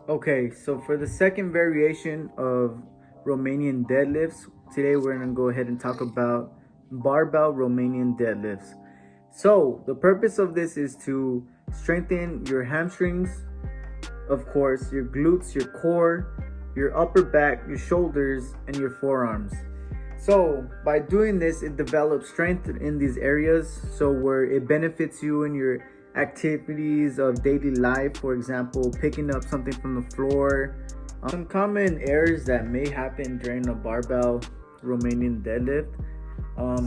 Okay, so for the second variation of Romanian deadlifts, today we're going to go ahead and talk about barbell Romanian deadlifts. So, the purpose of this is to strengthen your hamstrings, of course, your glutes, your core, your upper back, your shoulders, and your forearms. So, by doing this, it develops strength in these areas, so where it benefits you in your activities of daily life. For example, picking up something from the floor. Some common errors that may happen during a barbell Romanian deadlift.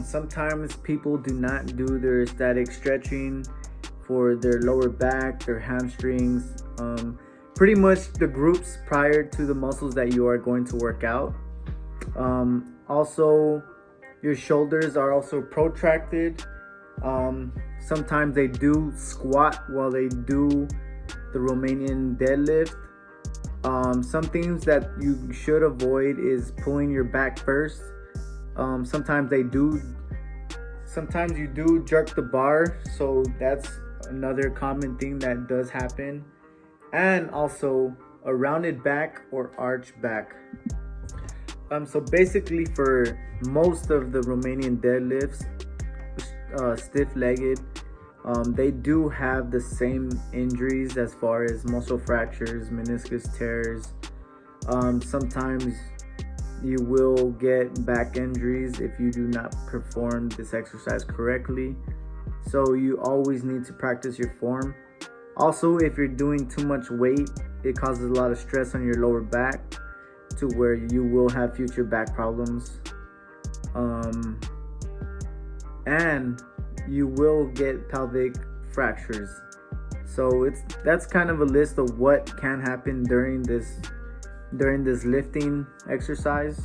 Sometimes people do not do their static stretching for their lower back, their hamstrings, pretty much the groups prior to the muscles that you are going to work out. Also, your shoulders are also protracted. Sometimes they do squat while they do the Romanian deadlift. Some things that you should avoid is pulling your back first. Sometimes you do jerk the bar, so that's another common thing that does happen. And also a rounded back or arched back. So basically, for most of the Romanian deadlifts, stiff-legged, they do have the same injuries as far as muscle fractures, meniscus tears. Sometimes you will get back injuries if you do not perform this exercise correctly. So you always need to practice your form. Also, if you're doing too much weight, it causes a lot of stress on your lower back to where you will have future back problems. And you will get pelvic fractures. So that's kind of a list of what can happen during this lifting exercise.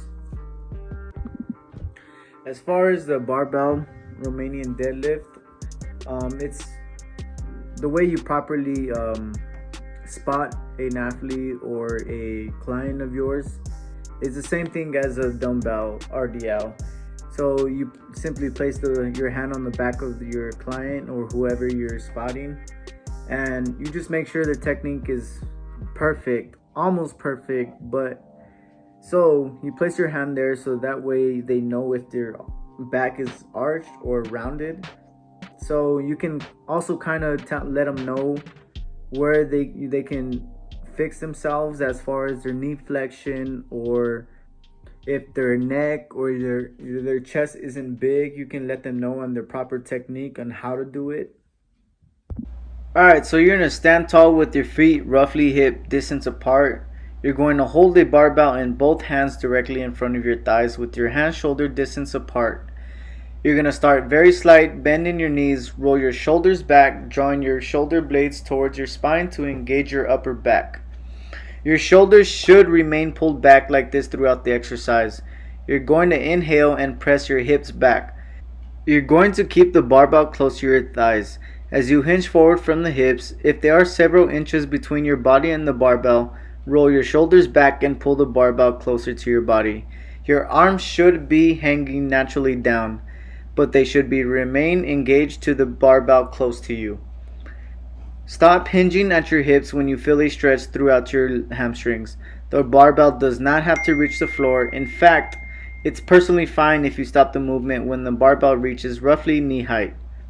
As far as the barbell Romanian deadlift, it's the way you properly spot an athlete or a client of yours is the same thing as a dumbbell RDL. So you simply place your hand on the back of your client or whoever you're spotting, and you just make sure the technique is perfect, almost perfect. But so you place your hand there so that way they know if their back is arched or rounded. So you can also kind of let them know where they can fix themselves as far as their knee flexion, or if their neck or their chest isn't big, you can let them know on their proper technique on how to do it. Alright, so you're going to stand tall with your feet roughly hip distance apart. You're going to hold a barbell in both hands directly in front of your thighs with your hands shoulder distance apart. You're going to start very slight, bend in your knees, roll your shoulders back, drawing your shoulder blades towards your spine to engage your upper back. Your shoulders should remain pulled back like this throughout the exercise. You're going to inhale and press your hips back. You're going to keep the barbell close to your thighs. As you hinge forward from the hips, if there are several inches between your body and the barbell, roll your shoulders back and pull the barbell closer to your body. Your arms should be hanging naturally down, but they should remain engaged to the barbell close to you. Stop hinging at your hips when you feel a stretch throughout your hamstrings. The barbell does not have to reach the floor. In fact, it's personally fine if you stop the movement when the barbell reaches roughly knee height.